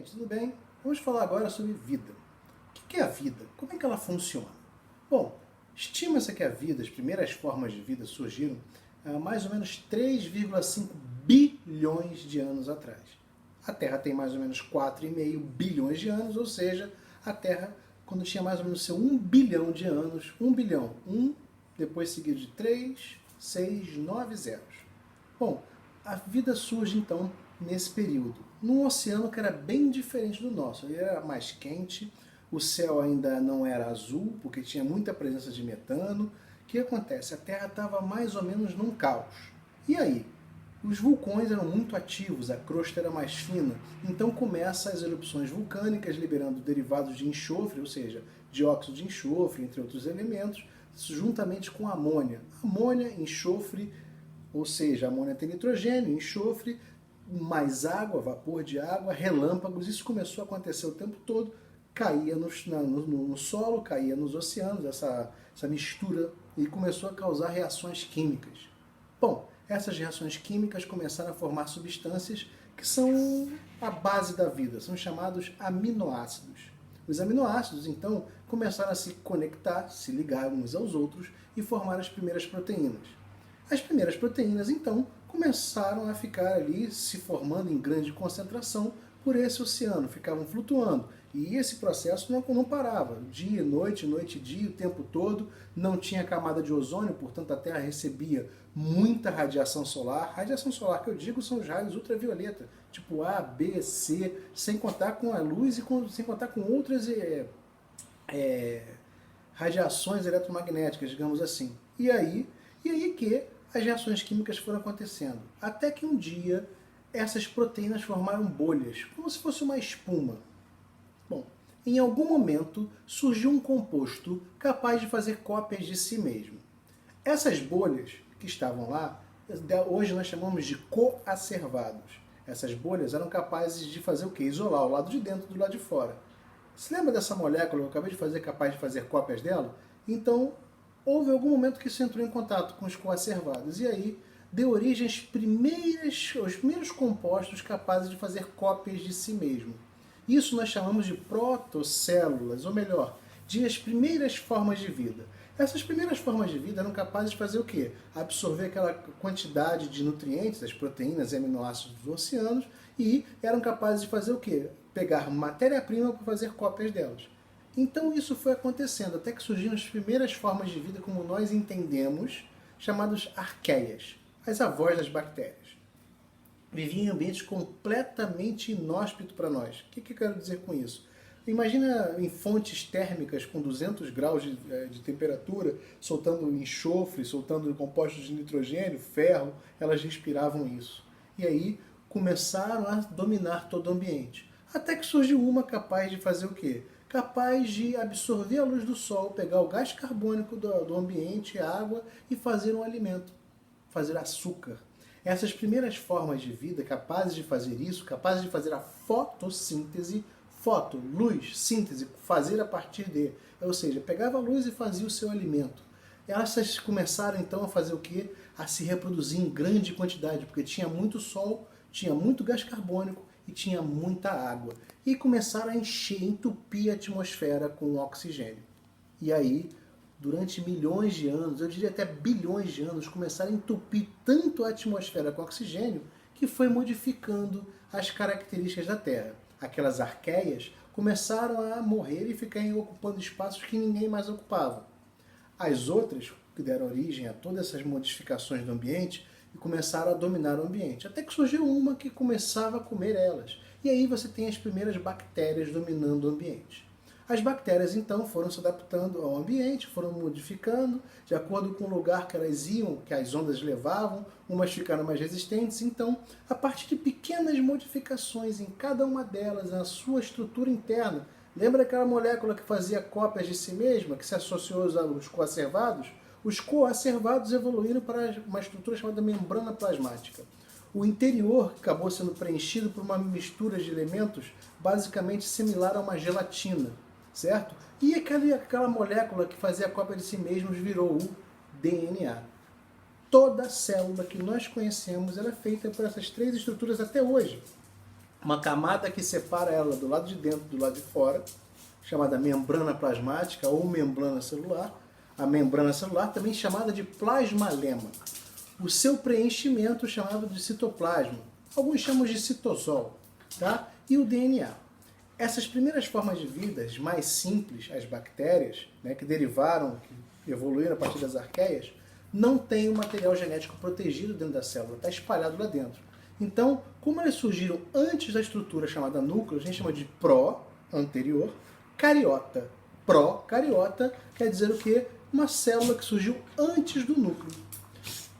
gente, tudo bem? Vamos falar agora sobre vida. O que é a vida? Como é que ela funciona? Bom, estima-se que a vida, as primeiras formas de vida surgiram há mais ou menos 3,5 bilhões de anos atrás. A Terra tem mais ou menos 4,5 bilhões de anos, ou seja, a Terra, quando tinha mais ou menos seu 1 bilhão de anos, 1 bilhão, 1, depois seguido de 3, 6, 9 zeros. Bom, a vida surge então nesse período, num oceano que era bem diferente do nosso. Ele era mais quente, o céu ainda não era azul, porque tinha muita presença de metano. O que acontece? A Terra estava mais ou menos num caos. E aí? Os vulcões eram muito ativos, a crosta era mais fina, então começam as erupções vulcânicas liberando derivados de enxofre, ou seja, dióxido de enxofre, entre outros elementos, juntamente com amônia. Amônia, enxofre, ou seja, a amônia tem nitrogênio, enxofre, mais água, vapor de água, relâmpagos. Isso começou a acontecer o tempo todo, caía no solo, caía nos oceanos, essa mistura, e começou a causar reações químicas. Bom, essas reações químicas começaram a formar substâncias que são a base da vida, são chamados aminoácidos. Os aminoácidos, então, começaram a se conectar, se ligar uns aos outros e formar as primeiras proteínas. As primeiras proteínas, então, começaram a ficar ali se formando em grande concentração por esse oceano, ficavam flutuando. E esse processo não parava, dia, noite e dia, o tempo todo. Não tinha camada de ozônio, portanto a Terra recebia muita radiação solar. Radiação solar que eu digo são os raios ultravioleta, tipo A, B, C, sem contar com a luz e sem contar com outras radiações eletromagnéticas, digamos assim. E aí que as reações químicas foram acontecendo. Até que um dia essas proteínas formaram bolhas, como se fosse uma espuma. Bom, em algum momento surgiu um composto capaz de fazer cópias de si mesmo. Essas bolhas que estavam lá, hoje nós chamamos de coacervados. Essas bolhas eram capazes de fazer o quê? Isolar o lado de dentro do lado de fora. Se lembra dessa molécula que eu acabei de fazer, capaz de fazer cópias dela? Então, houve algum momento que isso entrou em contato com os coacervados. E aí deu origem aos primeiros compostos capazes de fazer cópias de si mesmo. Isso nós chamamos de protocélulas, ou melhor, de as primeiras formas de vida. Essas primeiras formas de vida eram capazes de fazer o quê? Absorver aquela quantidade de nutrientes, das proteínas e aminoácidos dos oceanos, e eram capazes de fazer o quê? Pegar matéria-prima para fazer cópias delas. Então isso foi acontecendo, até que surgiram as primeiras formas de vida como nós entendemos, chamadas arqueias, as avós das bactérias. Viviam em ambientes completamente inóspitos para nós. O que eu quero dizer com isso? Imagina em fontes térmicas com 200 graus de temperatura, soltando enxofre, soltando compostos de nitrogênio, ferro, elas respiravam isso. E aí começaram a dominar todo o ambiente. Até que surgiu uma capaz de fazer o quê? Capaz de absorver a luz do sol, pegar o gás carbônico do ambiente, a água, e fazer um alimento, fazer açúcar. Essas primeiras formas de vida capazes de fazer isso, capazes de fazer a fotossíntese, foto, luz, síntese, fazer a partir de, ou seja, pegava a luz e fazia o seu alimento. Elas começaram então a fazer o quê? A se reproduzir em grande quantidade, porque tinha muito sol, tinha muito gás carbônico e tinha muita água. E começaram a encher, entupir a atmosfera com oxigênio. E aí, durante milhões de anos, eu diria até bilhões de anos, começaram a entupir tanto a atmosfera com oxigênio que foi modificando as características da Terra. Aquelas arqueias começaram a morrer e ficarem ocupando espaços que ninguém mais ocupava. As outras, que deram origem a todas essas modificações do ambiente, e começaram a dominar o ambiente. Até que surgiu uma que começava a comer elas. E aí você tem as primeiras bactérias dominando o ambiente. As bactérias, então, foram se adaptando ao ambiente, foram modificando, de acordo com o lugar que elas iam, que as ondas levavam, umas ficaram mais resistentes. Então, a partir de pequenas modificações em cada uma delas, na sua estrutura interna, lembra aquela molécula que fazia cópias de si mesma, que se associou aos coacervados? Os coacervados evoluíram para uma estrutura chamada membrana plasmática. O interior acabou sendo preenchido por uma mistura de elementos basicamente similar a uma gelatina, certo? E aquela molécula que fazia a cópia de si mesmos virou o DNA. Toda célula que nós conhecemos ela é feita por essas três estruturas até hoje. uma camada que separa ela do lado de dentro do lado de fora, chamada membrana plasmática ou membrana celular. A membrana celular também chamada de plasmalema. O seu preenchimento chamado de citoplasma. Alguns chamam de citosol, tá? E o DNA. Essas primeiras formas de vida, as mais simples, as bactérias, né, que derivaram, que evoluíram a partir das arqueias, não têm o material genético protegido dentro da célula, está espalhado lá dentro. Então, como elas surgiram antes da estrutura chamada núcleo, a gente chama de anterior, cariota. Pró-cariota quer dizer o quê? Uma célula que surgiu antes do núcleo.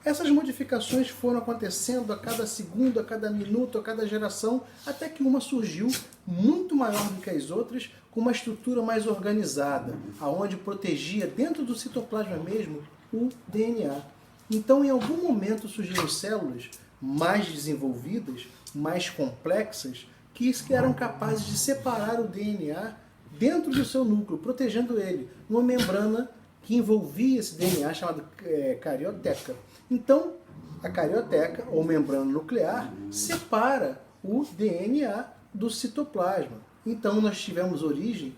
Essas modificações foram acontecendo a cada segundo, a cada minuto, a cada geração, até que uma surgiu muito maior do que as outras, com uma estrutura mais organizada, aonde protegia dentro do citoplasma mesmo o DNA. Então, em algum momento surgiram células mais desenvolvidas, mais complexas, que eram capazes de separar o DNA dentro do seu núcleo, protegendo ele, numa membrana que envolvia esse DNA chamada carioteca. Então, a carioteca, ou membrana nuclear, separa o DNA do citoplasma. Então, nós tivemos origem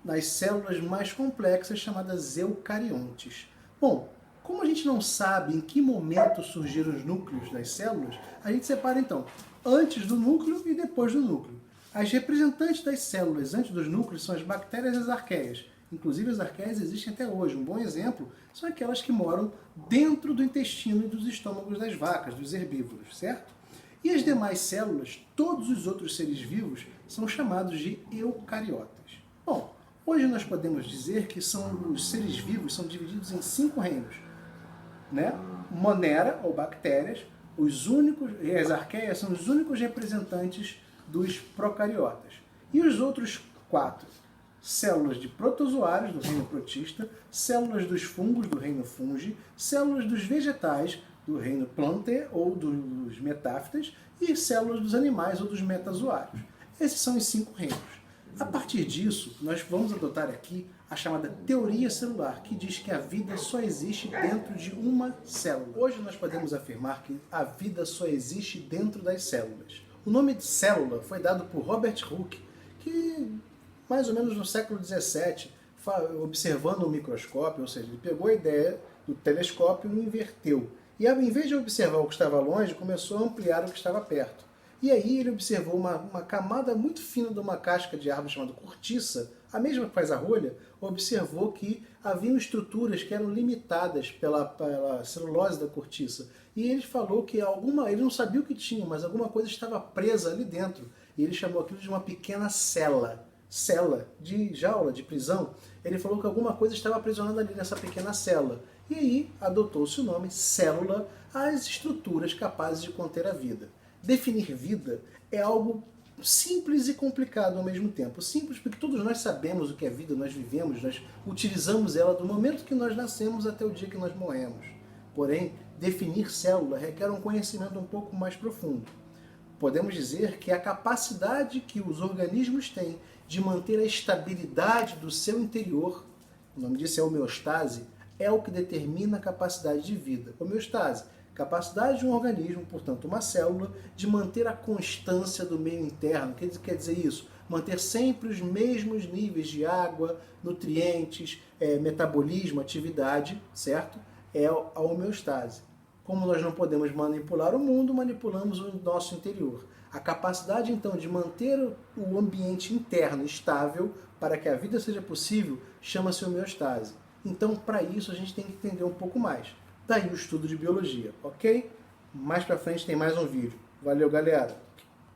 nas células mais complexas, chamadas eucariontes. Bom, como a gente não sabe em que momento surgiram os núcleos das células, a gente separa, então, antes do núcleo e depois do núcleo. As representantes das células antes dos núcleos são as bactérias e as arqueias. Inclusive, as arqueias existem até hoje. Um bom exemplo são aquelas que moram dentro do intestino e dos estômagos das vacas, dos herbívoros, certo? E as demais células, todos os outros seres vivos, são chamados de eucariotas. Bom, hoje nós podemos dizer que os seres vivos são divididos em 5 reinos, né? Monera, ou bactérias, e as arqueias são os únicos representantes dos procariotas. E os outros 4? Células de protozoários, do reino protista, células dos fungos, do reino fungi, células dos vegetais, do reino plantae, ou dos metáfitas, e células dos animais, ou dos metazoários. Esses são os 5 reinos. A partir disso, nós vamos adotar aqui a chamada teoria celular, que diz que a vida só existe dentro de uma célula. Hoje nós podemos afirmar que a vida só existe dentro das células. O nome de célula foi dado por Robert Hooke, que mais ou menos no século XVII, observando o microscópio, ou seja, ele pegou a ideia do telescópio e inverteu. E em vez de observar o que estava longe, começou a ampliar o que estava perto. E aí ele observou uma camada muito fina de uma casca de árvore chamada cortiça, a mesma que faz a rolha, observou que haviam estruturas que eram limitadas pela celulose da cortiça. E ele falou que ele não sabia o que tinha, mas alguma coisa estava presa ali dentro. E ele chamou aquilo de uma pequena cela de jaula, de prisão. Ele falou que alguma coisa estava aprisionada ali nessa pequena célula. E aí adotou-se o nome célula às estruturas capazes de conter a vida. Definir vida é algo simples e complicado ao mesmo tempo. Simples porque todos nós sabemos o que é vida, nós vivemos, nós utilizamos ela do momento que nós nascemos até o dia que nós morremos. Porém, definir célula requer um conhecimento um pouco mais profundo. Podemos dizer que a capacidade que os organismos têm de manter a estabilidade do seu interior, o nome disso é homeostase, é o que determina a capacidade de vida. Homeostase, capacidade de um organismo, portanto uma célula, de manter a constância do meio interno. O que quer dizer isso? Manter sempre os mesmos níveis de água, nutrientes, metabolismo, atividade, certo? É a homeostase. Como nós não podemos manipular o mundo, manipulamos o nosso interior. A capacidade, então, de manter o ambiente interno estável para que a vida seja possível chama-se homeostase. Então, para isso, a gente tem que entender um pouco mais. Daí o estudo de biologia, ok? Mais pra frente tem mais um vídeo. Valeu, galera!